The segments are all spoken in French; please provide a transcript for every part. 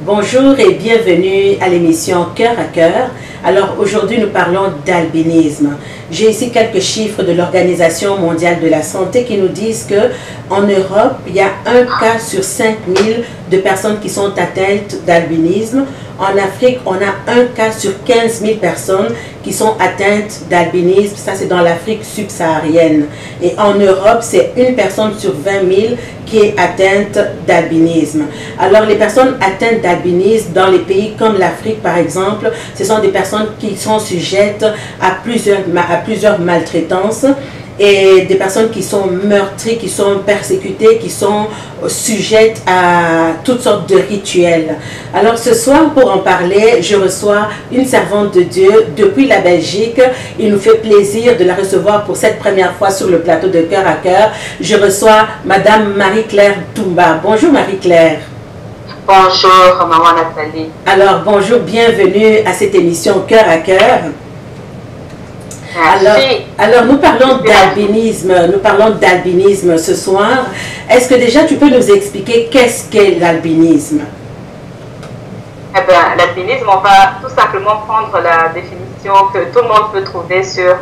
Bonjour et bienvenue à l'émission Cœur à Cœur. Alors aujourd'hui nous parlons d'albinisme. J'ai ici quelques chiffres de l'Organisation mondiale de la santé qui nous disent que en Europe, il y a un cas sur 5000 de personnes qui sont atteintes d'albinisme. En Afrique, on a un cas sur 15 000 personnes qui sont atteintes d'albinisme. Ça, c'est dans l'Afrique subsaharienne. Et en Europe, c'est une personne sur 20 000 qui est atteinte d'albinisme. Alors, les personnes atteintes d'albinisme dans les pays comme l'Afrique, par exemple, ce sont des personnes qui sont sujettes à plusieurs maltraitances et des personnes qui sont meurtries, qui sont persécutées, qui sont sujettes à toutes sortes de rituels. Alors ce soir, pour en parler, je reçois une servante de Dieu depuis la Belgique. Il nous fait plaisir de la recevoir pour cette première fois sur le plateau de Cœur à Cœur. Je reçois Madame Marie-Claire Toumba. Bonjour Marie-Claire. Bonjour Maman Nathalie. Alors bonjour, bienvenue à cette émission Cœur à Cœur. Alors, nous parlons d'albinisme ce soir. Est-ce que déjà tu peux nous expliquer qu'est-ce qu'est l'albinisme? Eh bien, l'albinisme, on va tout simplement prendre la définition que tout le monde peut trouver sur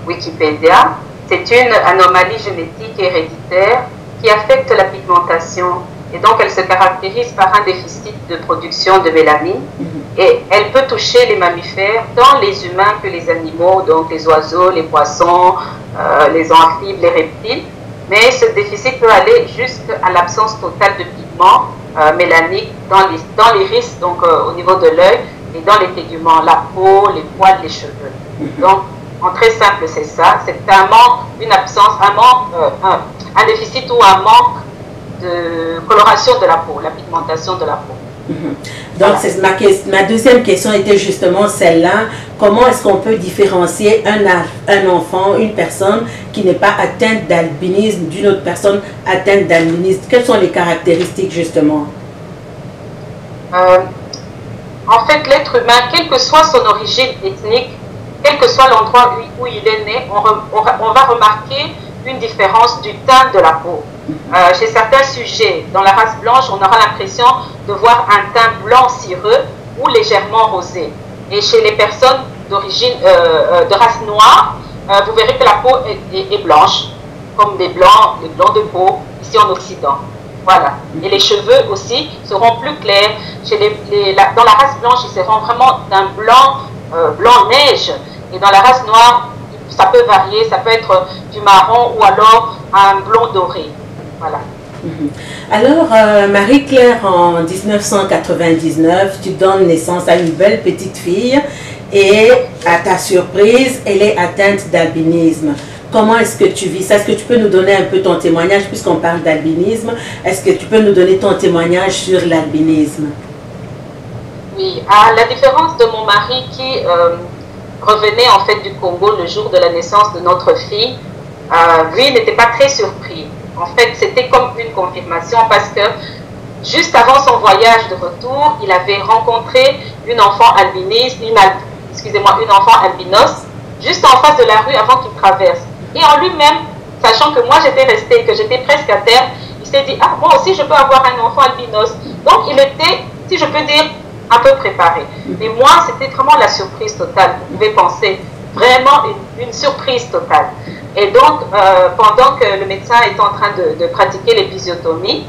Wikipédia. C'est une anomalie génétique héréditaire qui affecte la pigmentation et donc elle se caractérise par un déficit de production de mélanine. Et elle peut toucher les mammifères, tant les humains que les animaux, donc les oiseaux, les poissons, les amphibes, les reptiles. Mais ce déficit peut aller jusqu'à l'absence totale de pigments mélaniques dans l'iris, donc au niveau de l'œil, et dans les téguments, la peau, les poils, les cheveux. Donc, en très simple, c'est ça. C'est un manque, une absence, un déficit ou un manque de coloration de la peau, la pigmentation de la peau. Donc, ma deuxième question était justement celle-là. Comment est-ce qu'on peut différencier un enfant, une personne qui n'est pas atteinte d'albinisme d'une autre personne atteinte d'albinisme? Quelles sont les caractéristiques justement? En fait, l'être humain, quelle que soit son origine ethnique, quel que soit l'endroit où il est né, on va remarquer une différence du teint de la peau. Chez certains sujets, dans la race blanche, on aura l'impression de voir un teint blanc cireux ou légèrement rosé. Et chez les personnes d'origine de race noire, vous verrez que la peau est blanche, comme les blancs de peau ici en Occident. Voilà. Et les cheveux aussi seront plus clairs. Dans la race blanche, ils seront vraiment d'un blanc neige. Et dans la race noire, ça peut varier, ça peut être du marron ou alors un blond doré. Voilà. Alors, Marie-Claire, en 1999, tu donnes naissance à une belle petite fille et à ta surprise, elle est atteinte d'albinisme. Comment est-ce que tu vis ça? Est-ce que tu peux nous donner un peu ton témoignage puisqu'on parle d'albinisme? Est-ce que tu peux nous donner ton témoignage sur l'albinisme? Oui, à la différence de mon mari qui revenait en fait du Congo le jour de la naissance de notre fille, lui n'était pas très surpris. En fait, c'était comme une confirmation parce que juste avant son voyage de retour, il avait rencontré une enfant une enfant albinos, juste en face de la rue avant qu'il traverse. Et en lui-même, sachant que moi j'étais restée, que j'étais presque à terre, il s'est dit, ah, moi aussi je peux avoir un enfant albinos. Donc il était, si je peux dire, un peu préparé. Mais moi, c'était vraiment la surprise totale. Vous pouvez penser, vraiment une surprise totale. Et donc, pendant que le médecin est en train de pratiquer l'épisiotomie,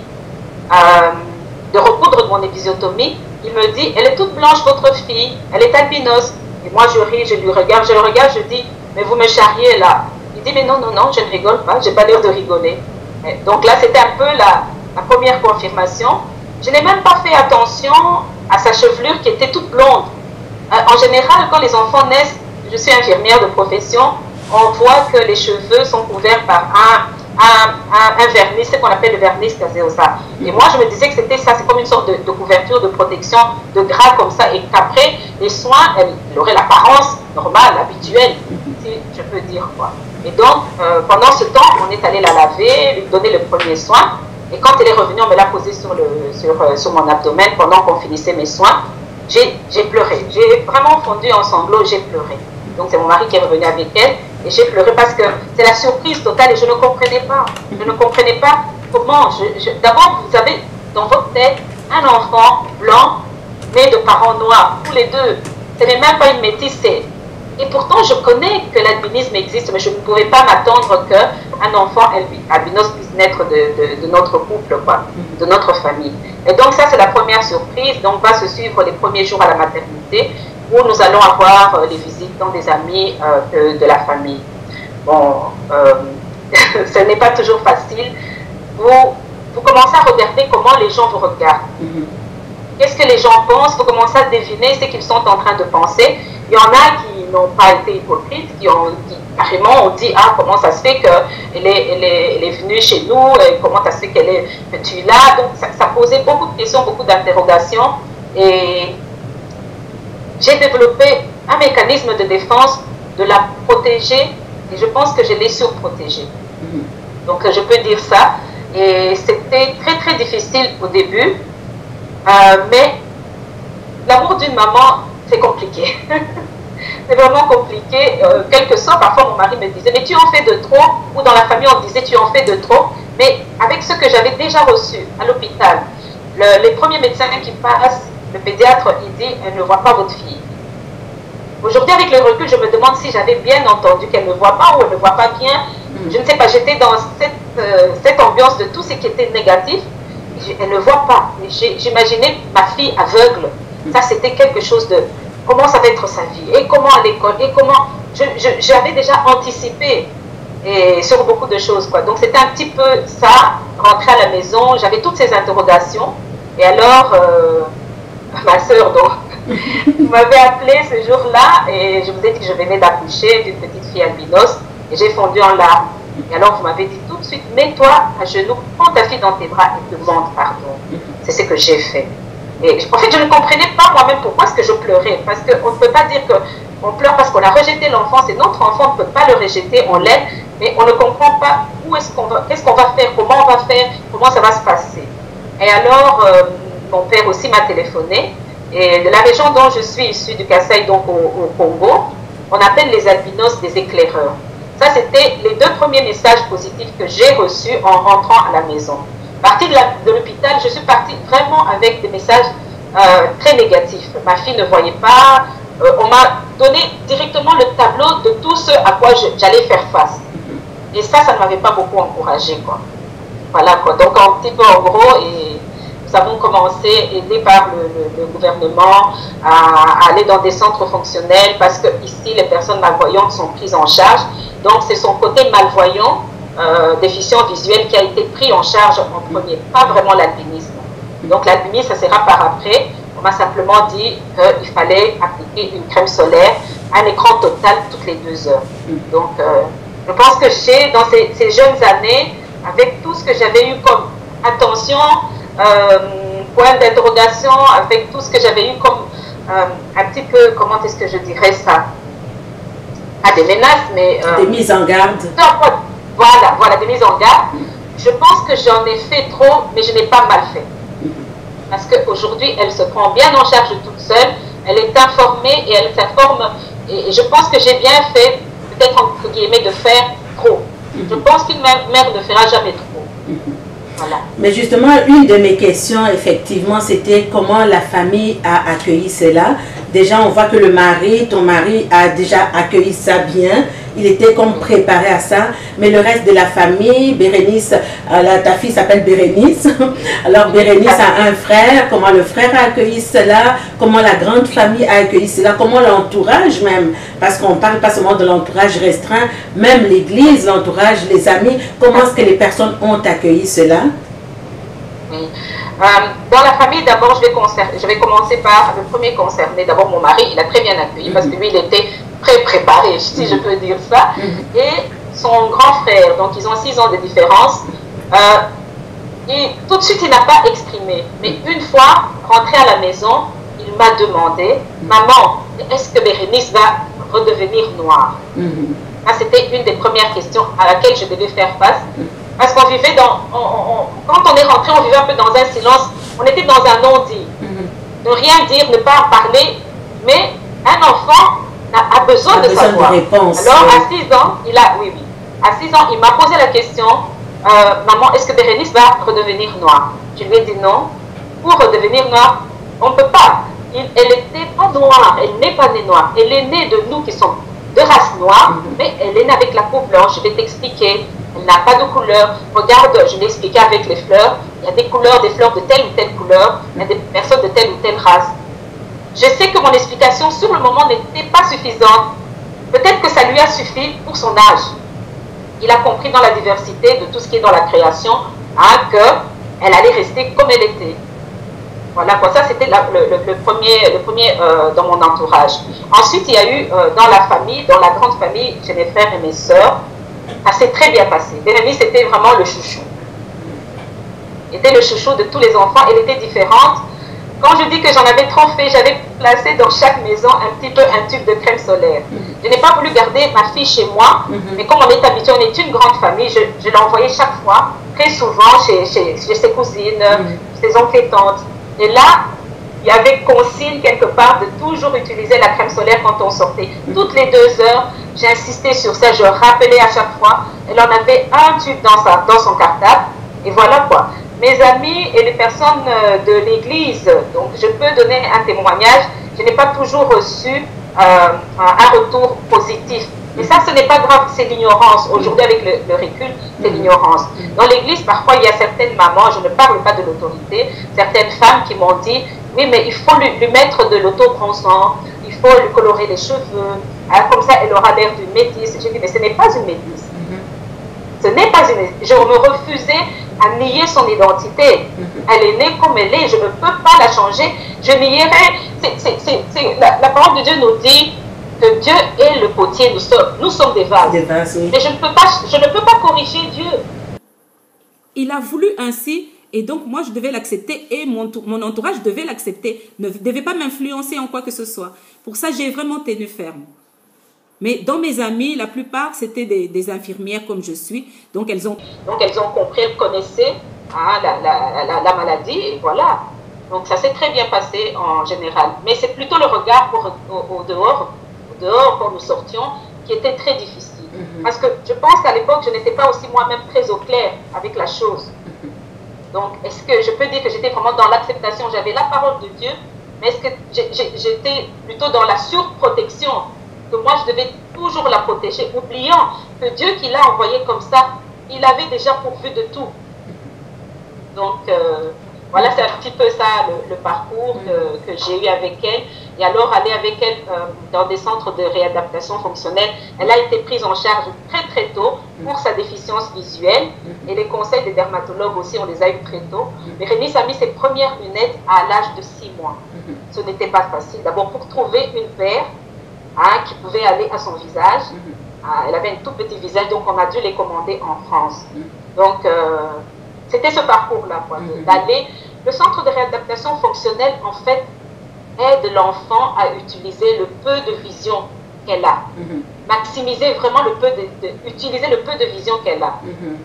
de recoudre mon épisiotomie, il me dit, elle est toute blanche, votre fille, elle est albinos. Et moi, je ris, je le regarde, je dis, mais vous me charriez là. Il dit, mais non, je ne rigole pas, j'ai pas l'air de rigoler. Et donc là, c'était un peu la première confirmation. Je n'ai même pas fait attention à sa chevelure qui était toute blonde. En général, quand les enfants naissent, je suis infirmière de profession, on voit que les cheveux sont couverts par un vernis, ce qu'on appelle le vernis caseosa. Et moi, je me disais que c'était ça, c'est comme une sorte de couverture, de protection, de gras comme ça, et qu'après, les soins, elle aurait l'apparence normale, habituelle, si je peux dire quoi. Et donc, pendant ce temps, on est allé la laver, lui donner le premier soin. Et quand elle est revenue, on me l'a posée sur mon abdomen pendant qu'on finissait mes soins. J'ai pleuré. J'ai vraiment fondu en sanglots, j'ai pleuré. Donc c'est mon mari qui est revenu avec elle. Et j'ai pleuré parce que c'est la surprise totale et je ne comprenais pas. Je ne comprenais pas comment. D'abord, vous avez dans votre tête un enfant blanc, mais de parents noirs, tous les deux. Ce n'est même pas une métisse. Et pourtant, je connais que l'albinisme existe, mais je ne pouvais pas m'attendre qu'un enfant albinos puisse naître de notre couple, quoi, de notre famille. Et donc ça, c'est la première surprise. Donc va se suivre les premiers jours à la maternité, où nous allons avoir les visites des amis de la famille. Bon, ce n'est pas toujours facile. Vous commencez à regarder comment les gens vous regardent. Qu'est-ce que les gens pensent? Vous commencez à deviner ce qu'ils sont en train de penser. Il y en a qui n'ont pas été hypocrites, qui carrément ont dit « Ah, comment ça se fait qu'elle est venue chez nous? Et comment ça se fait que tu es là ?» Donc ça posait beaucoup de questions, beaucoup d'interrogations. Et j'ai développé un mécanisme de défense, de la protéger, et je pense que je l'ai surprotégée. Donc je peux dire ça. Et c'était très très difficile au début, mais l'amour d'une maman, c'est compliqué. C'est vraiment compliqué. Quel que soit, parfois mon mari me disait, mais tu en fais de trop, ou dans la famille on disait, tu en fais de trop. Mais avec ce que j'avais déjà reçu à l'hôpital, les premiers médecins qui passent, le pédiatre, il dit, elle ne voit pas votre fille. Aujourd'hui, avec le recul, je me demande si j'avais bien entendu qu'elle ne voit pas ou elle ne voit pas bien. Je ne sais pas, j'étais dans cette ambiance de tout ce qui était négatif. Elle ne voit pas. J'imaginais ma fille aveugle. Ça, c'était quelque chose de... Comment ça va être sa vie? Et comment à l'école? Et comment... J'avais déjà anticipé sur beaucoup de choses, quoi. Donc, c'était un petit peu ça. Rentrer à la maison, j'avais toutes ces interrogations. Et alors, ma soeur, donc... Vous m'avez appelé ce jour-là et je vous ai dit que je venais d'accoucher d'une petite fille albinos et j'ai fondu en larmes. Et alors vous m'avez dit tout de suite, mets-toi à genoux, prends ta fille dans tes bras et demande pardon. C'est ce que j'ai fait. Et en fait, je ne comprenais pas moi-même pourquoi est-ce que je pleurais. Parce qu'on ne peut pas dire qu'on pleure parce qu'on a rejeté l'enfant. C'est notre enfant, on ne peut pas le rejeter, on l'aime, mais on ne comprend pas où est-ce qu'on va, qu'est-ce qu'on va faire, comment on va faire, comment ça va se passer. Et alors, mon père aussi m'a téléphoné. Et de la région dont je suis issue, du Kasaï, donc au Congo, on appelle les albinos des éclaireurs. Ça, c'était les 2 premiers messages positifs que j'ai reçus en rentrant à la maison. Partie de l'hôpital, je suis partie vraiment avec des messages très négatifs. Ma fille ne voyait pas. On m'a donné directement le tableau de tout ce à quoi j'allais faire face. Et ça ne m'avait pas beaucoup encouragée, quoi. Voilà, quoi. Donc, un petit peu en gros, et nous avons commencé, aidés par le gouvernement, à aller dans des centres fonctionnels parce que ici, les personnes malvoyantes sont prises en charge. Donc, c'est son côté malvoyant, déficient visuel qui a été pris en charge en premier, pas vraiment l'albinisme. Donc, l'albinisme, ça sera par après. On m'a simplement dit qu'il fallait appliquer une crème solaire, un écran total toutes les 2 heures. Donc, je pense que j'ai, dans ces jeunes années, avec tout ce que j'avais eu comme attention, point d'interrogation, avec tout ce que j'avais eu comme un petit peu, comment est-ce que je dirais ça? Pas des menaces, mais... des mises en garde. Voilà, des mises en garde. Je pense que j'en ai fait trop, mais je n'ai pas mal fait. Parce qu'aujourd'hui, elle se prend bien en charge toute seule, elle est informée et elle s'informe. Et je pense que j'ai bien fait, peut-être entre guillemets, de faire trop. Je pense qu'une mère ne fera jamais trop. Voilà. Mais justement, une de mes questions, effectivement, c'était comment la famille a accueilli cela. Déjà, on voit que ton mari a déjà accueilli ça bien. Il était comme préparé à ça. Mais le reste de la famille, Bérénice, ta fille s'appelle Bérénice. Alors, Bérénice a un frère. Comment le frère a accueilli cela? Comment la grande famille a accueilli cela? Comment l'entourage même? Parce qu'on ne parle pas seulement de l'entourage restreint. Même l'église, l'entourage, les amis. Comment est-ce que les personnes ont accueilli cela? Oui. Dans la famille, d'abord, je vais commencer par le premier concerné. D'abord, mon mari, il a très bien accueilli parce que lui, il était préparé, si je peux dire ça. Et son grand frère, donc ils ont 6 ans de différence, et tout de suite, il n'a pas exprimé. Mais une fois rentré à la maison, il m'a demandé, maman, est-ce que Bérénice va redevenir noire? C'était une des premières questions à laquelle je devais faire face. Parce qu'on vivait quand on est rentré, on vivait un peu dans un silence. On était dans un non-dit. Ne rien dire, ne pas parler. Mais un enfant a besoin de savoir. De réponse, alors, à 6 ans, à 6 ans, il m'a posé la question, maman, est-ce que Bérénice va redevenir noire? Je lui ai dit non. pour devenir noire. On ne peut pas. Elle n'était pas noire, elle n'est pas née noire. Elle est née de nous qui sommes de race noire, mais elle est née avec la peau blanche. Je vais t'expliquer. Elle n'a pas de couleur. Regarde, je l'ai expliqué avec les fleurs. Il y a des couleurs, des fleurs de telle ou telle couleur. Il y a des personnes de telle ou telle race. Je sais que mon explication sur le moment n'était pas suffisante. Peut-être que ça lui a suffi pour son âge. Il a compris dans la diversité de tout ce qui est dans la création, hein, qu'elle allait rester comme elle était. Voilà, quoi. Ça c'était le premier dans mon entourage. Ensuite, il y a eu dans la famille, dans la grande famille, j'ai mes frères et mes sœurs. Ça s'est très bien passé. Bérénice était vraiment le chouchou. Elle était le chouchou de tous les enfants. Elle était différente. Quand je dis que j'en avais trop fait, j'avais placé dans chaque maison un petit peu un tube de crème solaire. Je n'ai pas voulu garder ma fille chez moi, mais comme on est habitué, on est une grande famille, je l'envoyais chaque fois, très souvent, chez ses cousines, ses oncles et tantes. Et là, il y avait consigne quelque part de toujours utiliser la crème solaire quand on sortait. Toutes les 2 heures, j'ai insisté sur ça, je rappelais à chaque fois. Elle en avait un tube dans son cartable, et voilà quoi. Mes amis et les personnes de l'église, donc je peux donner un témoignage, je n'ai pas toujours reçu un retour positif. Mais ça, ce n'est pas grave, c'est l'ignorance. Aujourd'hui, avec le recul, c'est l'ignorance. Dans l'église, parfois, il y a certaines mamans, je ne parle pas de l'autorité, certaines femmes qui m'ont dit, oui, mais il faut lui mettre de l'auto-bronzant, il faut lui colorer les cheveux, hein, comme ça, elle aura l'air d'une métisse. J'ai dit, mais ce n'est pas une métisse. Ce n'est pas une métisse. Je me refusais à nier son identité. Elle est née comme elle est, je ne peux pas la changer. Je nierai. La parole de Dieu nous dit que Dieu est le potier, nous sommes des vases. Oui. Mais je ne peux pas corriger Dieu. Il a voulu ainsi, et donc moi je devais l'accepter, et mon entourage devait l'accepter, ne devait pas m'influencer en quoi que ce soit. Pour ça, j'ai vraiment tenu ferme. Mais dans mes amis, la plupart, c'était des infirmières comme je suis. Donc elles ont compris, elles connaissaient la maladie, et voilà. Donc ça s'est très bien passé en général. Mais c'est plutôt le regard au dehors, quand nous sortions, qui était très difficile. Parce que je pense qu'à l'époque, je n'étais pas aussi moi-même très au clair avec la chose. Donc, est-ce que je peux dire que j'étais vraiment dans l'acceptation? J'avais la parole de Dieu, mais est-ce que j'étais plutôt dans la surprotection? Que moi, je devais toujours la protéger, oubliant que Dieu qui l'a envoyé comme ça, il avait déjà pourvu de tout. Donc, voilà, c'est un petit peu ça le parcours que j'ai eu avec elle. Et alors, aller avec elle dans des centres de réadaptation fonctionnelle, elle a été prise en charge très très tôt pour sa déficience visuelle. Et les conseils des dermatologues aussi, on les a eu très tôt. Bérénice a mis ses premières lunettes à l'âge de 6 mois. Ce n'était pas facile. D'abord, pour trouver une paire qui pouvait aller à son visage. Elle avait un tout petit visage, donc on a dû les commander en France. Donc, c'était ce parcours-là, d'aller. Le centre de réadaptation fonctionnelle, en fait, aide l'enfant à utiliser le peu de vision qu'elle a. Maximiser vraiment utiliser le peu de vision qu'elle a.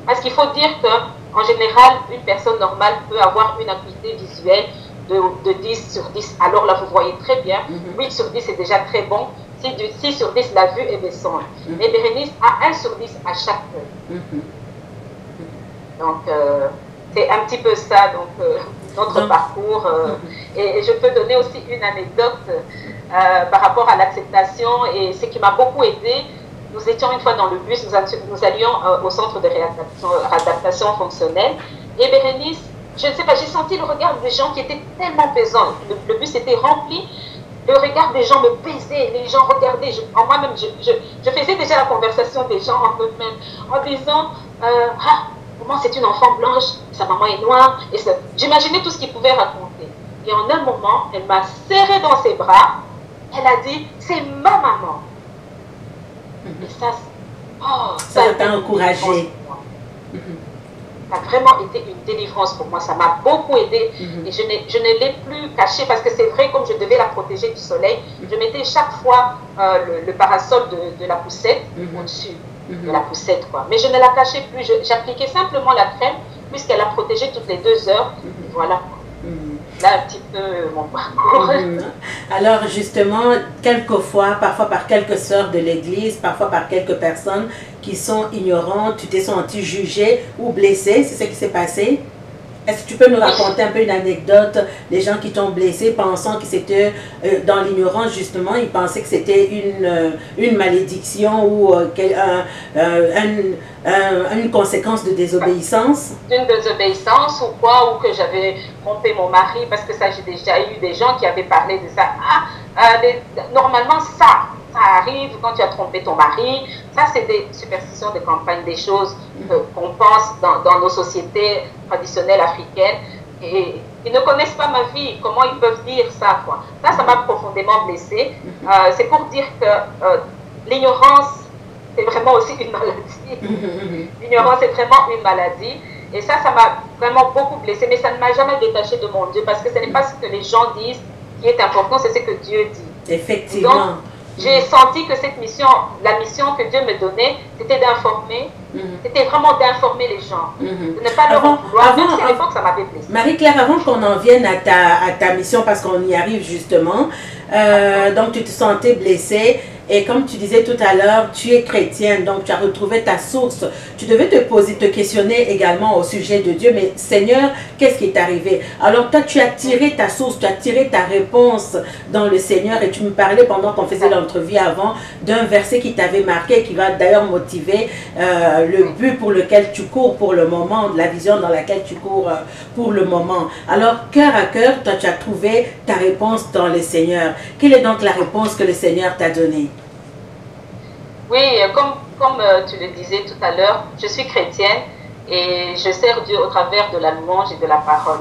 Parce qu'il faut dire qu'en général, une personne normale peut avoir une acuité visuelle de 10 sur 10. Alors là, vous voyez très bien, 8 sur 10 est déjà très bon. 6 sur 10, la vue est baissante. Mais Bérénice a 1 sur 10 à chaque œil. Donc, c'est un petit peu ça, donc, notre parcours. Et je peux donner aussi une anecdote par rapport à l'acceptation. Et ce qui m'a beaucoup aidé, nous étions une fois dans le bus, nous allions au centre de réadaptation fonctionnelle. Et Bérénice, je ne sais pas, j'ai senti le regard des gens qui était tellement pesant. Le bus était rempli. Le regard des gens me pesait, les gens regardaient. Moi-même, je faisais déjà la conversation des gens en eux-mêmes en disant comment c'est une enfant blanche, sa maman est noire. J'imaginais tout ce qu'ils pouvaient raconter. Et en un moment, elle m'a serré dans ses bras. Elle a dit, c'est ma maman. Et ça t'a encouragé. Ça a vraiment été une délivrance pour moi. Ça m'a beaucoup aidé. Et je ne l'ai plus caché parce que c'est vrai, comme je devais la protéger du soleil, je mettais chaque fois le parasol de la poussette au-dessus de la poussette, quoi. Mais je ne la cachais plus. J'appliquais simplement la crème puisqu'elle a protégé toutes les 2 heures. Et voilà. Là, un petit peu mon parcours. Alors, justement, quelquefois, parfois par quelques sœurs de l'église, parfois par quelques personnes qui sont ignorantes, tu t'es senti jugée ou blessée, c'est ce qui s'est passé? Est-ce que tu peux nous raconter un peu une anecdote des gens qui t'ont blessé pensant que c'était dans l'ignorance justement, ils pensaient que c'était une malédiction ou une conséquence de désobéissance? D'une désobéissance ou quoi, ou que j'avais trompé mon mari, parce que ça, j'ai déjà eu des gens qui avaient parlé de ça. Normalement, ça arrive quand tu as trompé ton mari. Ça, c'est des superstitions de campagne, des choses qu'on pense dans nos sociétés traditionnelles africaines. Et ils ne connaissent pas ma vie. Comment ils peuvent dire ça, quoi? Ça m'a profondément blessée. C'est pour dire que l'ignorance, c'est vraiment aussi une maladie. L'ignorance est vraiment une maladie. Et ça m'a vraiment beaucoup blessée. Mais ça ne m'a jamais détachée de mon Dieu, parce que ce n'est pas ce que les gens disent qui est important, c'est ce que Dieu dit. Effectivement. Donc, j'ai senti que cette mission, la mission que Dieu me donnait, c'était d'informer, c'était vraiment d'informer les gens, de ne pas leur en vouloir, même si à l'époque ça m'avait blessé. Marie-Claire, avant qu'on en vienne à ta mission, parce qu'on y arrive justement, donc tu te sentais blessée, et comme tu disais tout à l'heure, tu es chrétienne, donc tu as retrouvé ta source. Tu devais te questionner également au sujet de Dieu, mais Seigneur, qu'est-ce qui est arrivé? Alors toi, tu as tiré ta source, tu as tiré ta réponse dans le Seigneur, et tu me parlais pendant qu'on faisait l'entrevue avant d'un verset qui t'avait marqué, qui va d'ailleurs motiver le but pour lequel tu cours pour le moment, la vision dans laquelle tu cours pour le moment. Alors, cœur à cœur, toi, tu as trouvé ta réponse dans le Seigneur. Quelle est donc la réponse que le Seigneur t'a donnée? Oui, comme tu le disais tout à l'heure, je suis chrétienne et je sers Dieu au travers de la louange et de la parole.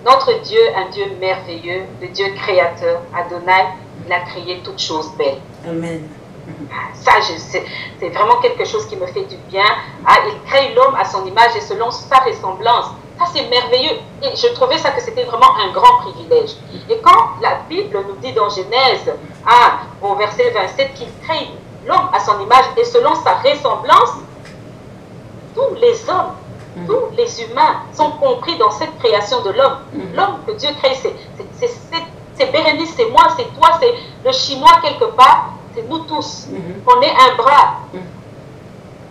Notre Dieu, un Dieu merveilleux, le Dieu créateur, Adonai, il a créé toutes choses belles. Amen. Ça, c'est vraiment quelque chose qui me fait du bien. Il crée l'homme à son image et selon sa ressemblance. Ça, c'est merveilleux. Et je trouvais ça que c'était vraiment un grand privilège. Et quand la Bible nous dit dans Genèse 1, au verset 27, qu'il crée l'homme à son image et selon sa ressemblance, tous les hommes, tous les humains sont compris dans cette création de l'homme. L'homme que Dieu crée, c'est Bérénice, c'est moi, c'est toi, c'est le Chinois quelque part, c'est nous tous. On est un bras,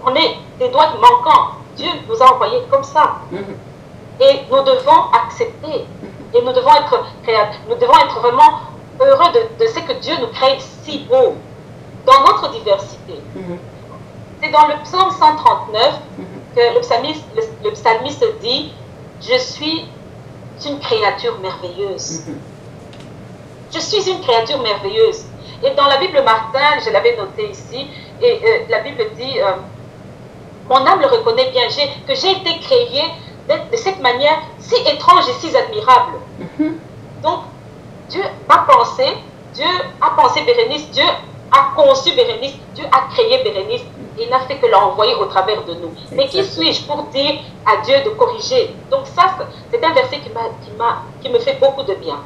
on est des doigts manquants. Dieu nous a envoyés comme ça. Et nous devons accepter, et nous devons être vraiment heureux de ce que Dieu nous crée si beau, dans notre diversité. C'est dans le psaume 139 que le psalmiste dit « Je suis une créature merveilleuse. Je suis une créature merveilleuse. » Et dans la Bible Martin, je l'avais noté ici, et la Bible dit « Mon âme le reconnaît bien, que j'ai été créé de cette manière si étrange et si admirable. » Donc, Dieu a pensé Bérénice, Dieu a conçu Bérénice, Dieu a créé Bérénice, et il n'a fait que l'envoyer au travers de nous. Mais qui suis-je pour dire à Dieu de corriger? Donc ça, c'est un verset qui me fait beaucoup de bien.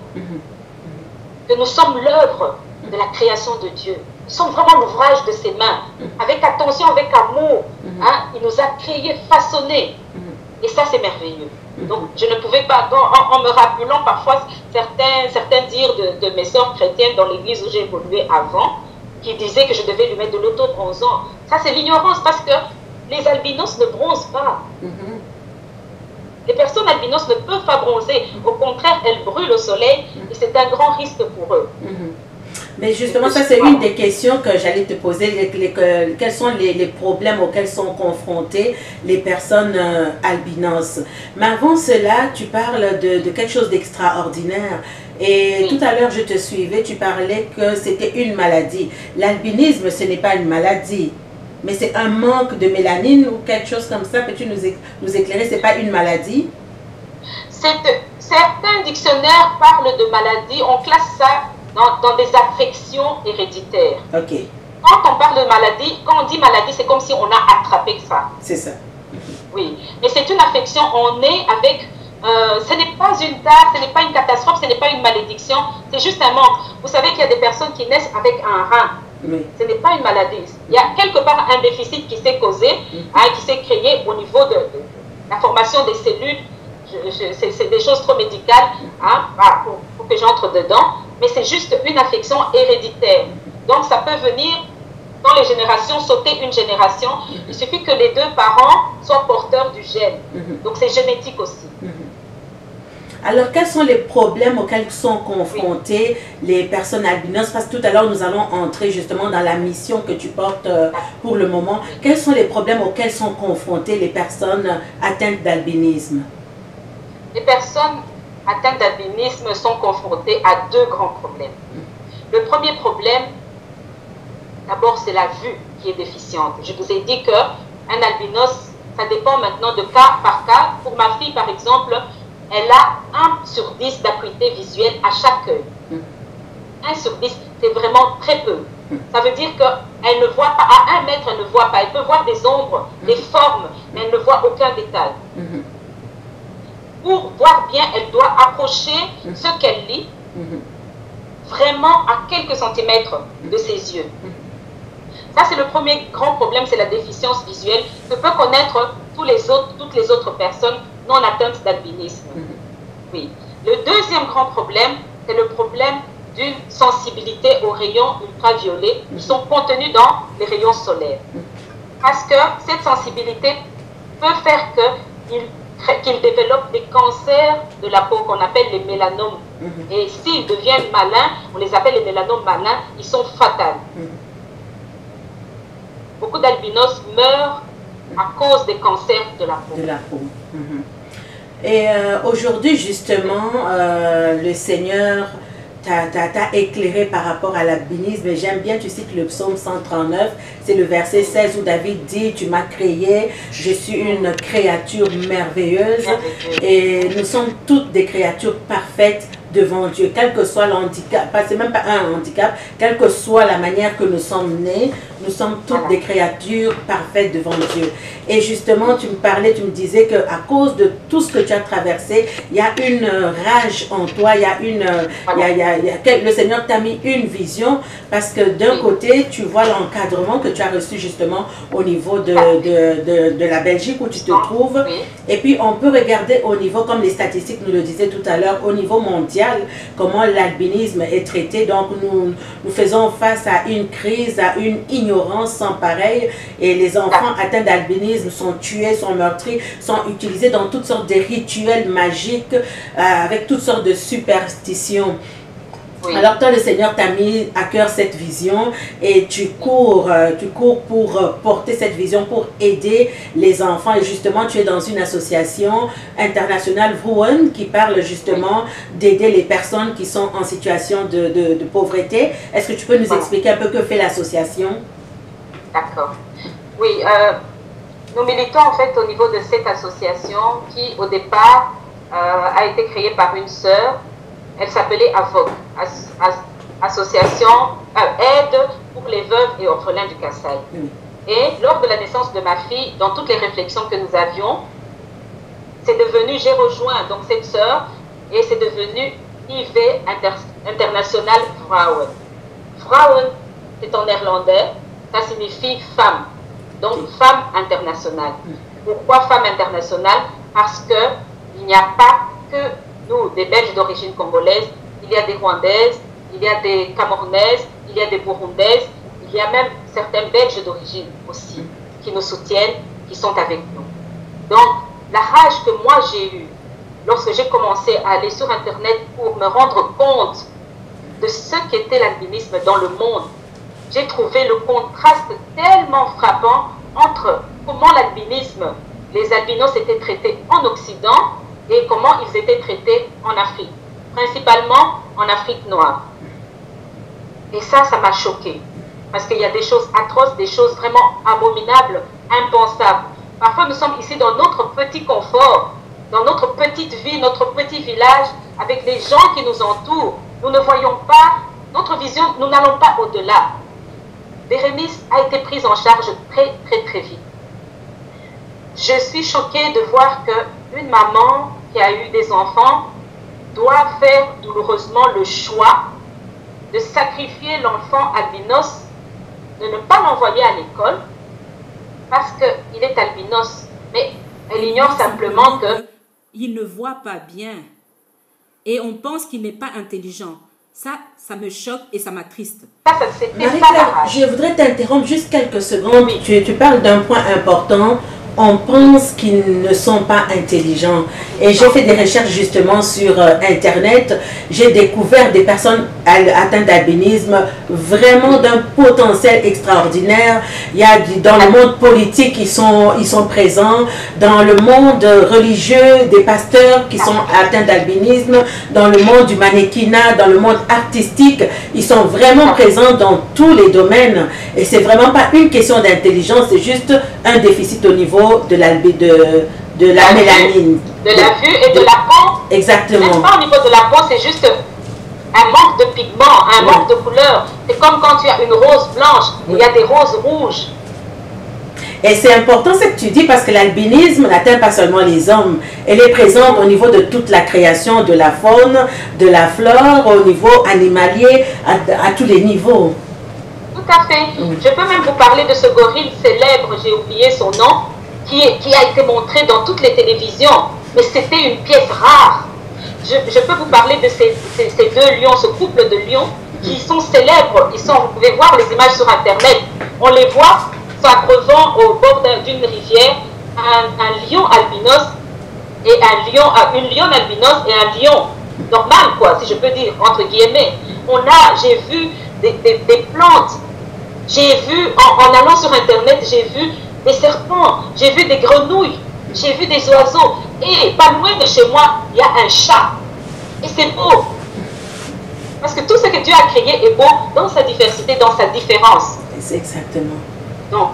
Que nous sommes l'œuvre de la création de Dieu. Nous sommes vraiment l'ouvrage de ses mains. Avec attention, avec amour. Il nous a créés, façonnés. Et ça, c'est merveilleux. Donc, je ne pouvais pas, en me rappelant parfois certains dires de mes sœurs chrétiennes dans l'église où j'ai évolué avant, qui disaient que je devais lui mettre de l'auto-bronzant. Ça, c'est l'ignorance, parce que les albinos ne bronzent pas. Les personnes albinos ne peuvent pas bronzer. Au contraire, elles brûlent au soleil, et c'est un grand risque pour eux. Mais justement, ça c'est une des questions que j'allais te poser. Quels sont les problèmes auxquels sont confrontées les personnes albinos? Mais avant cela, tu parles de quelque chose d'extraordinaire. Et tout à l'heure, je te suivais, tu parlais que c'était une maladie. L'albinisme, ce n'est pas une maladie, mais c'est un manque de mélanine ou quelque chose comme ça. Peux-tu nous éclairer? Ce n'est pas une maladie? Certains dictionnaires parlent de maladie, on classe ça dans des affections héréditaires. Ok. Quand on parle de maladie, quand on dit maladie, c'est comme si on a attrapé ça. C'est ça. Oui, mais c'est une affection, on est avec... ce n'est pas une tare, ce n'est pas une catastrophe, ce n'est pas une malédiction, c'est juste un manque. Vous savez qu'il y a des personnes qui naissent avec un rein. Oui. Ce n'est pas une maladie. Il y a quelque part un déficit qui s'est causé, qui s'est créé au niveau de la formation des cellules. C'est des choses trop médicales pour que j'entre dedans, mais c'est juste une affection héréditaire. Donc ça peut venir dans les générations, sauter une génération. Il suffit que les deux parents soient porteurs du gène. Donc c'est génétique aussi. Alors, quels sont les problèmes auxquels sont confrontées les personnes albinos? Parce que tout à l'heure, nous allons entrer justement dans la mission que tu portes pour le moment. Quels sont les problèmes auxquels sont confrontées les personnes atteintes d'albinisme? Les personnes atteintes d'albinisme sont confrontées à deux grands problèmes. Le premier problème, d'abord, c'est la vue qui est déficiente. Je vous ai dit qu'un albinos, ça dépend maintenant de cas par cas. Pour ma fille, par exemple, elle a 1 sur 10 d'acuité visuelle à chaque œil. 1 sur 10, c'est vraiment très peu. Ça veut dire qu'elle ne voit pas, à 1 mètre, elle ne voit pas. Elle peut voir des ombres, des formes, mais elle ne voit aucun détail. Pour voir bien, elle doit approcher ce qu'elle lit vraiment à quelques centimètres de ses yeux. Ça, c'est le premier grand problème, c'est la déficience visuelle que peut connaître toutes les autres personnes non atteintes d'albinisme. Oui. Le deuxième grand problème, c'est le problème d'une sensibilité aux rayons ultraviolets qui sont contenus dans les rayons solaires. Parce que cette sensibilité peut faire qu'ils développent des cancers de la peau qu'on appelle les mélanomes. Et s'ils deviennent malins, on les appelle les mélanomes malins, ils sont fatals. Beaucoup d'albinos meurent à cause des cancers de la peau. Et aujourd'hui, justement, le Seigneur t'a éclairé par rapport à l'albinisme. Et j'aime bien, tu cites le psaume 139, c'est le verset 16 où David dit, tu m'as créé, je suis une créature merveilleuse. Et nous sommes toutes des créatures parfaites devant Dieu, quel que soit l'handicap, c'est même pas un handicap, quelle que soit la manière que nous sommes nés, nous sommes toutes des créatures parfaites devant Dieu. Et justement, tu me disais qu'à cause de tout ce que tu as traversé, il y a une rage en toi, le Seigneur t'a mis une vision, parce que d'un côté, tu vois l'encadrement que tu as reçu justement au niveau de la Belgique où tu te trouves, et puis on peut regarder au niveau, comme les statistiques nous le disaient tout à l'heure, au niveau mondial, comment l'albinisme est traité. Donc nous faisons face à une crise, à une ignorance sans pareil, et les enfants atteints d'albinisme sont tués, sont meurtris, sont utilisés dans toutes sortes de rituels magiques, avec toutes sortes de superstitions. Alors toi, le Seigneur t'a mis à cœur cette vision et tu cours pour porter cette vision, pour aider les enfants. Et justement, tu es dans une association internationale, Vrouen, qui parle justement d'aider les personnes qui sont en situation de pauvreté. Est-ce que tu peux nous expliquer un peu que fait l'association? D'accord. Oui, nous militons en fait au niveau de cette association qui, au départ, a été créée par une sœur. Elle s'appelait AVOC, Association Aide pour les veuves et orphelins du Kassai. Et lors de la naissance de ma fille, dans toutes les réflexions que nous avions, c'est devenu, j'ai rejoint donc cette sœur et c'est devenu IV International Vrouwen. Vrouwen, c'est en néerlandais, ça signifie femme, donc femme internationale. Pourquoi femme internationale? Parce qu'il n'y a pas que nous, des Belges d'origine congolaise, il y a des Rwandaises, il y a des Camerounaises, il y a des Burundaises, il y a même certains Belges d'origine aussi qui nous soutiennent, qui sont avec nous. Donc, la rage que moi j'ai eue lorsque j'ai commencé à aller sur Internet pour me rendre compte de ce qu'était l'albinisme dans le monde, j'ai trouvé le contraste tellement frappant entre comment l'albinisme, les albinos étaient traités en Occident et comment ils étaient traités en Afrique, principalement en Afrique noire. Et ça m'a choquée, parce qu'il y a des choses atroces, des choses vraiment abominables, impensables. Parfois, nous sommes ici dans notre petit confort, dans notre petite vie, notre petit village, avec les gens qui nous entourent. Nous ne voyons pas, notre vision, nous n'allons pas au-delà. Bérénice a été prise en charge très, très, très vite. Je suis choquée de voir qu'une maman qui a eu des enfants doit faire douloureusement le choix de sacrifier l'enfant albinos, de ne pas l'envoyer à l'école parce qu'il est albinos. Mais elle ignore simplement que... Il ne voit pas bien. Et on pense qu'il n'est pas intelligent. Ça me choque et ça m'attriste. Marie-Claire, je voudrais t'interrompre juste quelques secondes. Tu parles d'un point important on pense qu'ils ne sont pas intelligents. Et j'ai fait des recherches justement sur Internet. J'ai découvert des personnes atteintes d'albinisme vraiment d'un potentiel extraordinaire. Il y a dans le monde politique, ils sont présents. Dans le monde religieux, des pasteurs qui sont atteints d'albinisme. Dans le monde du mannequinat, dans le monde artistique, ils sont vraiment présents dans tous les domaines. Et c'est vraiment pas une question d'intelligence, c'est juste un déficit au niveau de la mélanine. De la vue et de la peau. Exactement. Même pas au niveau de la peau, c'est juste un manque de pigments, un manque de couleur. C'est comme quand tu as une rose blanche, il y a des roses rouges. Et c'est important ce que tu dis parce que l'albinisme n'atteint pas seulement les hommes. Elle est présente au niveau de toute la création, de la faune, de la flore, au niveau animalier, à tous les niveaux. Tout à fait. Je peux même vous parler de ce gorille célèbre, j'ai oublié son nom, qui a été montré dans toutes les télévisions. Mais c'était une pièce rare. Je peux vous parler de ces deux lions, ce couple de lions, qui sont célèbres. Vous pouvez voir les images sur Internet. On les voit s'accrochant au bord d'une rivière, un lion albinos et une lionne albinos et un lion normal, quoi, si je peux dire, entre guillemets. J'ai vu des plantes, j'ai vu, en allant sur Internet, j'ai vu des serpents, j'ai vu des grenouilles, j'ai vu des oiseaux, et pas loin de chez moi, il y a un chat. Et c'est beau. Parce que tout ce que Dieu a créé est beau dans sa diversité, dans sa différence. C'est exactement. Donc,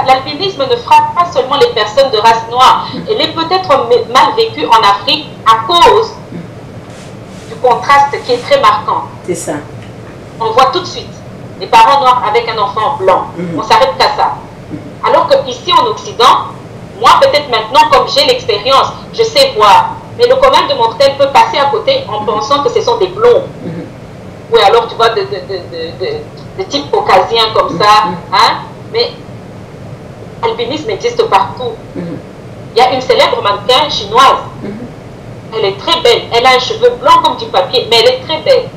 l'albinisme ne frappe pas seulement les personnes de race noire. Elle est peut-être mal vécue en Afrique à cause du contraste qui est très marquant. C'est ça. On voit tout de suite les parents noirs avec un enfant blanc. On s'arrête qu'à ça. Alors qu'ici en Occident, moi peut-être maintenant, comme j'ai l'expérience, je sais voir. Mais le commun de mortel peut passer à côté en pensant que ce sont des blonds. Oui, alors tu vois, de type caucasien comme ça. Hein? Mais l'albinisme existe partout. Il y a une célèbre mannequin chinoise. Elle est très belle. Elle a un cheveu blanc comme du papier, mais elle est très belle.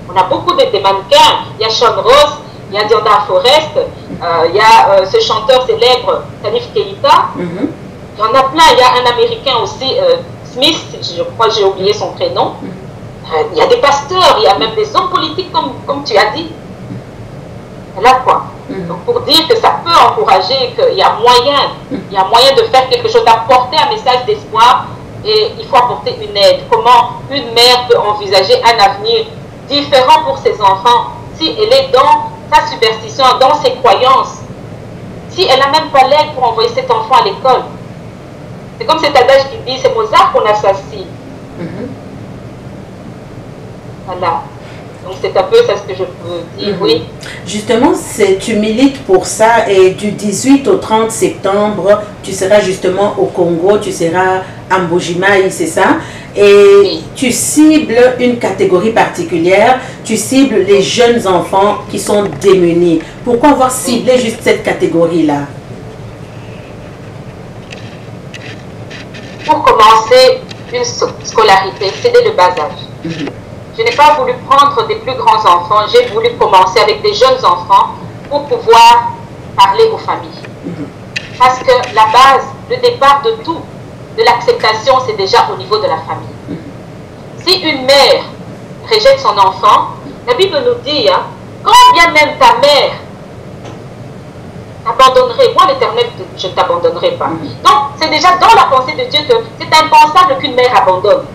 On a beaucoup de mannequins. Il y a Sean Ross, il y a Diana Forrest, il y a ce chanteur célèbre, Salif Keita. Il y en a plein. Il y a un Américain aussi, Smith, je crois que j'ai oublié son prénom. Il y a des pasteurs, il y a même des hommes politiques, comme tu as dit. Là, quoi. Donc, pour dire que ça peut encourager, qu'il y a moyen de faire quelque chose, d'apporter un message d'espoir, et il faut apporter une aide. Comment une mère peut envisager un avenir différent pour ses enfants si elle est dans sa superstition, dans ses croyances, si elle n'a même pas l'aide pour envoyer cet enfant à l'école. C'est comme cet adage qui dit, c'est Mozart qu'on assassine. Voilà. Donc c'est un peu ça ce que je peux dire, oui. Justement, tu milites pour ça et du 18 au 30 septembre, tu seras justement au Congo, tu seras à Mbujimayi, c'est ça? Et tu cibles une catégorie particulière, tu cibles les jeunes enfants qui sont démunis. Pourquoi avoir ciblé juste cette catégorie-là? Pour commencer une scolarité, c'est dès le bas âge. Je n'ai pas voulu prendre des plus grands enfants, j'ai voulu commencer avec des jeunes enfants pour pouvoir parler aux familles. Parce que la base, le départ de tout, de l'acceptation, c'est déjà au niveau de la famille. Si une mère rejette son enfant, la Bible nous dit, hein, quand bien même ta mère t'abandonnerait, moi l'Éternel, je ne t'abandonnerai pas. Donc, c'est déjà dans la pensée de Dieu que c'est impensable qu'une mère abandonne.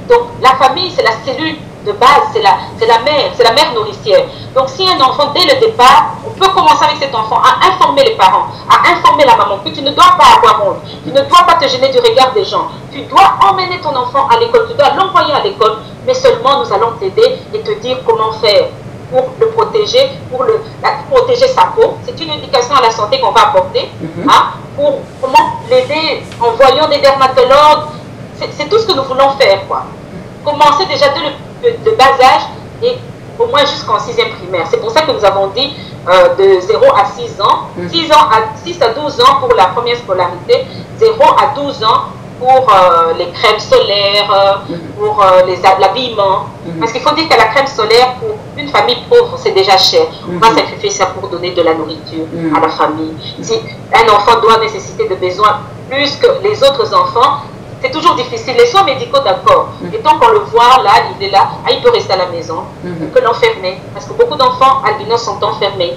Donc, la famille, c'est la cellule de base, c'est la mère nourricière. Donc, si un enfant, dès le départ, on peut commencer avec cet enfant à informer les parents, à informer la maman que tu ne dois pas avoir honte, tu ne dois pas te gêner du regard des gens. Tu dois emmener ton enfant à l'école, tu dois l'envoyer à l'école, mais seulement nous allons t'aider et te dire comment faire pour le protéger, pour protéger sa peau. C'est une éducation à la santé qu'on va apporter, hein, pour comment l'aider en voyant des dermatologues. C'est tout ce que nous voulons faire, quoi. Commencer déjà de bas âge et au moins jusqu'en 6e primaire. C'est pour ça que nous avons dit de 0 à 6 ans, 6 à 12 ans pour la première scolarité, 0 à 12 ans pour les crèmes solaires, pour l'habillement. Parce qu'il faut dire que la crème solaire, pour une famille pauvre, c'est déjà cher. On va sacrifier ça pour donner de la nourriture à la famille. Si un enfant doit nécessiter de besoins plus que les autres enfants, c'est toujours difficile. Les soins médicaux, d'accord. Et tant qu'on le voit là, il est là, il peut rester à la maison. On peut l'enfermer. Parce que beaucoup d'enfants albinos sont enfermés.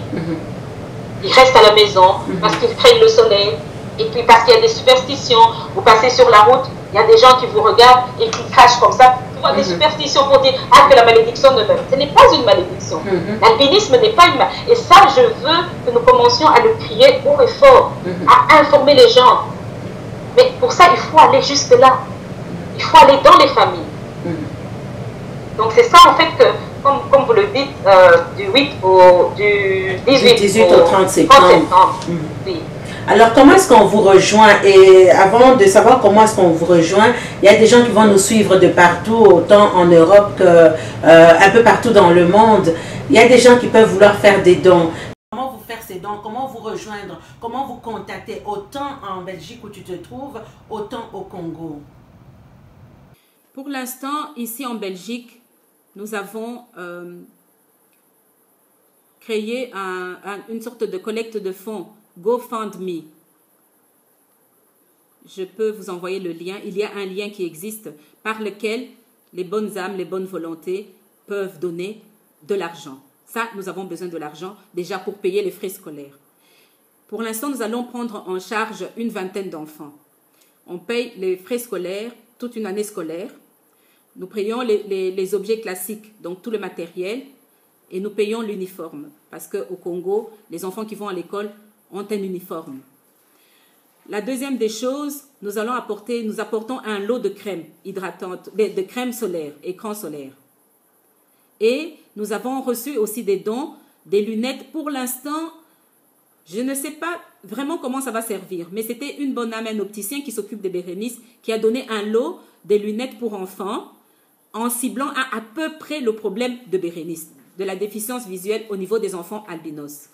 Ils restent à la maison parce qu'ils craignent le soleil. Et puis parce qu'il y a des superstitions. Vous passez sur la route, il y a des gens qui vous regardent et qui crachent comme ça. Tu vois, des superstitions pour dire que la malédiction ne meurt. Ce n'est pas une malédiction. L'albinisme n'est pas une malédiction. Et ça, je veux que nous commencions à le crier haut et fort, à informer les gens. Mais pour ça, il faut aller jusque là. Il faut aller dans les familles. Donc c'est ça en fait que, comme vous le dites, du 18 au 30 septembre. Oui. Alors, comment est-ce qu'on vous rejoint? Et avant de savoir comment est-ce qu'on vous rejoint, il y a des gens qui vont nous suivre de partout, autant en Europe qu'un peu partout dans le monde. Il y a des gens qui peuvent vouloir faire des dons. Comment vous faire ces dons? Comment vous rejoindre? Comment vous contacter? Autant en Belgique où tu te trouves, autant au Congo. Pour l'instant, ici en Belgique, nous avons créé une sorte de collecte de fonds, GoFundMe. Je peux vous envoyer le lien. Il y a un lien qui existe par lequel les bonnes âmes, les bonnes volontés peuvent donner de l'argent. Ça, nous avons besoin de l'argent déjà pour payer les frais scolaires. Pour l'instant, nous allons prendre en charge une vingtaine d'enfants. On paye les frais scolaires toute une année scolaire. Nous payons les objets classiques, donc tout le matériel, et nous payons l'uniforme. Parce qu'au Congo, les enfants qui vont à l'école ont un uniforme. La deuxième des choses, nous apportons un lot de crème hydratante, de crème solaire, écran solaire. Et nous avons reçu aussi des dons, des lunettes. Pour l'instant, je ne sais pas vraiment comment ça va servir, mais c'était une bonne âme, un opticien qui s'occupe de Bérénice, qui a donné un lot de lunettes pour enfants en ciblant à peu près le problème de Bérénice, de la déficience visuelle au niveau des enfants albinos.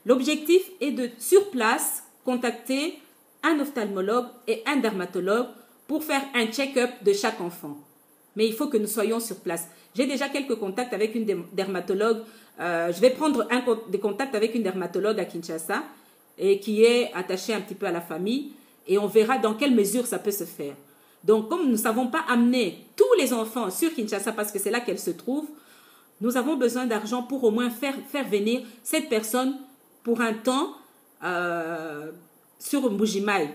L'objectif est de, sur place, contacter un ophtalmologue et un dermatologue pour faire un check-up de chaque enfant. Mais il faut que nous soyons sur place. J'ai déjà quelques contacts avec une dermatologue. Je vais prendre des contacts avec une dermatologue à Kinshasa et qui est attachée un petit peu à la famille et on verra dans quelle mesure ça peut se faire. Donc, comme nous ne savons pas amener tous les enfants sur Kinshasa parce que c'est là qu'elle se trouve, nous avons besoin d'argent pour au moins faire venir cette personne pour un temps sur Mbujimaï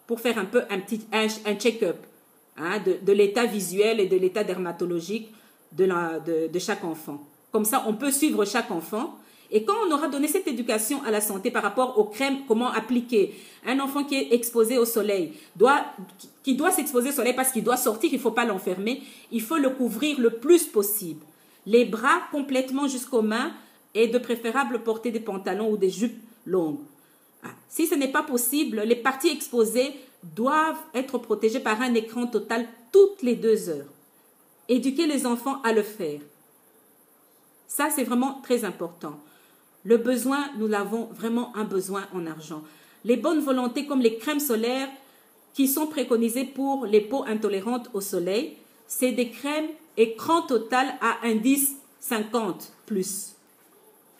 pour faire un peu un check-up de l'état visuel et de l'état dermatologique de chaque enfant. Comme ça, on peut suivre chaque enfant. Et quand on aura donné cette éducation à la santé par rapport aux crèmes, comment appliquer, un enfant qui est exposé au soleil, qui doit s'exposer au soleil parce qu'il doit sortir, il ne faut pas l'enfermer, il faut le couvrir le plus possible. Les bras complètement jusqu'aux mains et de préférable porter des pantalons ou des jupes longues. Si ce n'est pas possible, les parties exposées doivent être protégées par un écran total toutes les 2 heures. Éduquer les enfants à le faire. Ça, c'est vraiment très important. Le besoin, nous l'avons vraiment un besoin en argent. Les bonnes volontés comme les crèmes solaires qui sont préconisées pour les peaux intolérantes au soleil, c'est des crèmes écran total à indice 50 plus.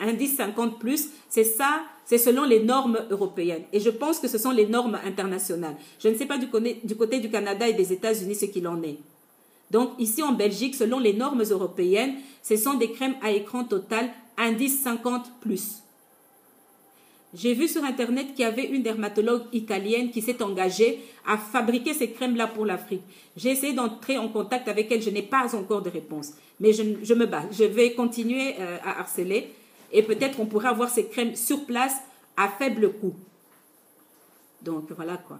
Indice 50 plus, c'est ça, c'est selon les normes européennes. Et je pense que ce sont les normes internationales. Je ne sais pas du côté du Canada et des États-Unis ce qu'il en est. Donc ici en Belgique, selon les normes européennes, ce sont des crèmes à écran total indice 50 plus. J'ai vu sur Internet qu'il y avait une dermatologue italienne qui s'est engagée à fabriquer ces crèmes-là pour l'Afrique. J'ai essayé d'entrer en contact avec elle, je n'ai pas encore de réponse. Mais je me bats, je vais continuer à harceler et peut-être on pourra avoir ces crèmes sur place à faible coût. Donc voilà quoi.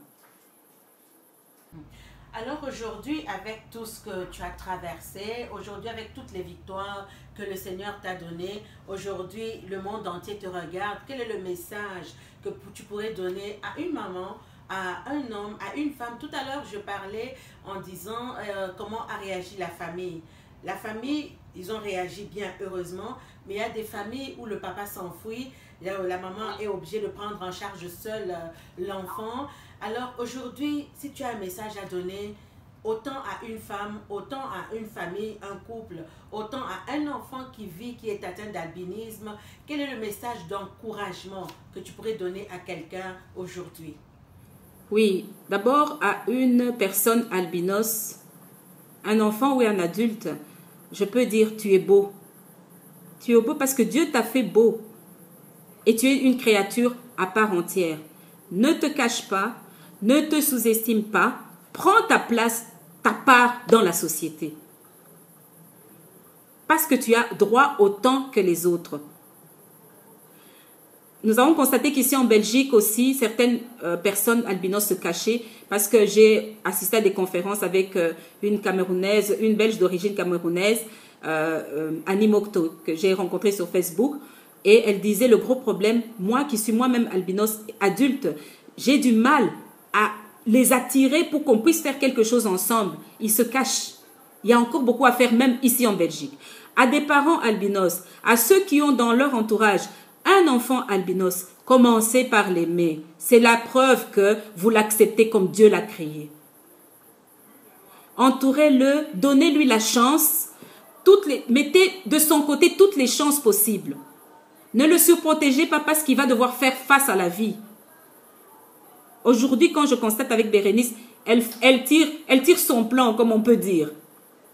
Alors aujourd'hui, avec tout ce que tu as traversé, aujourd'hui avec toutes les victoires que le Seigneur t'a données, aujourd'hui le monde entier te regarde, quel est le message que tu pourrais donner à une maman, à un homme, à une femme? Tout à l'heure, je parlais en disant comment a réagi la famille. La famille, ils ont réagi bien, heureusement, mais il y a des familles où le papa s'enfuit La maman est obligée de prendre en charge seule l'enfant. Alors aujourd'hui, si tu as un message à donner, autant à une femme, autant à une famille, un couple, autant à un enfant qui vit, qui est atteint d'albinisme, quel est le message d'encouragement que tu pourrais donner à quelqu'un aujourd'hui? Oui, d'abord à une personne albinos, un enfant ou un adulte, je peux dire tu es beau. Tu es beau parce que Dieu t'a fait beau. Et tu es une créature à part entière. Ne te cache pas, ne te sous-estime pas, prends ta place, ta part dans la société. Parce que tu as droit autant que les autres. Nous avons constaté qu'ici en Belgique aussi, certaines personnes albinos se cachaient parce que j'ai assisté à des conférences avec une Camerounaise, une Belge d'origine camerounaise, Annie Mokto, que j'ai rencontrée sur Facebook. Et elle disait le gros problème, moi qui suis moi-même albinos adulte, j'ai du mal à les attirer pour qu'on puisse faire quelque chose ensemble. Ils se cachent. Il y a encore beaucoup à faire même ici en Belgique. À des parents albinos, à ceux qui ont dans leur entourage un enfant albinos, commencez par l'aimer. C'est la preuve que vous l'acceptez comme Dieu l'a créé. Entourez-le, donnez-lui la chance, mettez de son côté toutes les chances possibles. Ne le surprotégez pas parce qu'il va devoir faire face à la vie. Aujourd'hui, quand je constate avec Bérénice, elle tire son plan, comme on peut dire.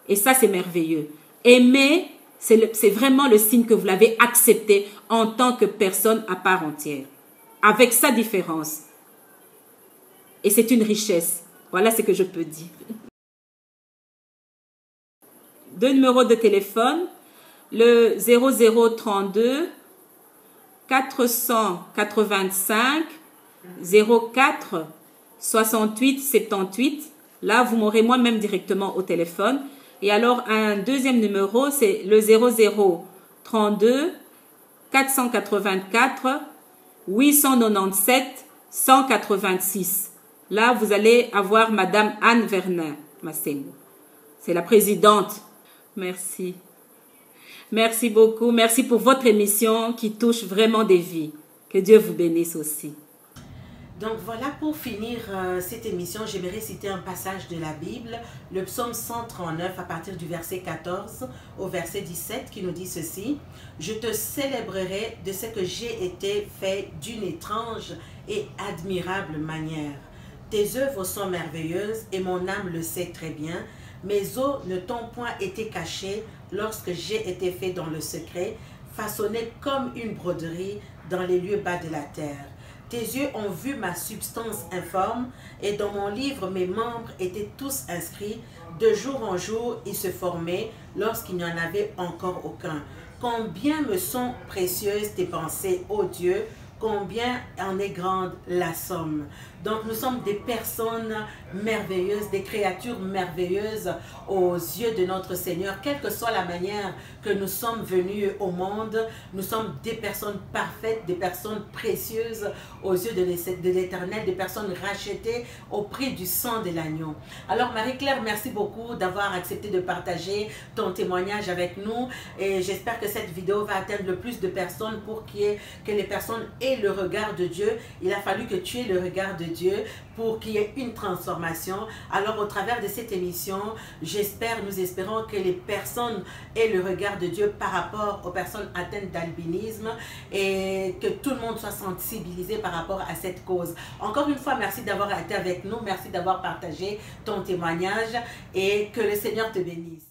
Et ça, c'est merveilleux. Aimer, c'est vraiment le signe que vous l'avez accepté en tant que personne à part entière, avec sa différence. Et c'est une richesse. Voilà ce que je peux dire. 2 numéros de téléphone, le 0032 485 04 68 78. Là, vous m'aurez moi-même directement au téléphone. Et alors, un deuxième numéro, c'est le 0032 484 897 186. Là, vous allez avoir Madame Anne Vernin Massengo. C'est la présidente. Merci. Merci beaucoup. Merci pour votre émission qui touche vraiment des vies. Que Dieu vous bénisse aussi. Donc voilà, pour finir cette émission, j'aimerais citer un passage de la Bible, le psaume 139 à partir du verset 14 au verset 17 qui nous dit ceci: « Je te célébrerai de ce que j'ai été fait d'une étrange et admirable manière. Tes œuvres sont merveilleuses et mon âme le sait très bien. Mes os ne t'ont point été cachés lorsque j'ai été fait dans le secret, façonné comme une broderie dans les lieux bas de la terre. Tes yeux ont vu ma substance informe, et dans mon livre mes membres étaient tous inscrits. De jour en jour, ils se formaient lorsqu'il n'y en avait encore aucun. Combien me sont précieuses tes pensées, ô Dieu, combien en est grande la somme. » Donc nous sommes des personnes merveilleuses, des créatures merveilleuses aux yeux de notre Seigneur. Quelle que soit la manière que nous sommes venus au monde, nous sommes des personnes parfaites, des personnes précieuses aux yeux de l'Éternel, des personnes rachetées au prix du sang de l'agneau. Alors Marie-Claire, merci beaucoup d'avoir accepté de partager ton témoignage avec nous. Et j'espère que cette vidéo va atteindre le plus de personnes pour que les personnes aient le regard de Dieu. Il a fallu que tu aies le regard de Dieu pour qu'il y ait une transformation. Alors au travers de cette émission, nous espérons que les personnes aient le regard de Dieu par rapport aux personnes atteintes d'albinisme et que tout le monde soit sensibilisé par rapport à cette cause. Encore une fois, merci d'avoir été avec nous, merci d'avoir partagé ton témoignage et que le Seigneur te bénisse.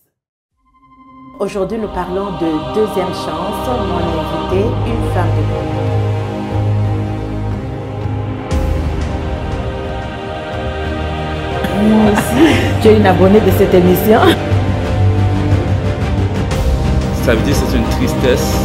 Aujourd'hui, nous parlons de deuxième chance. Mon invité, une femme de Dieu. Moi aussi, tu es une abonnée de cette émission. Ça veut dire que c'est une tristesse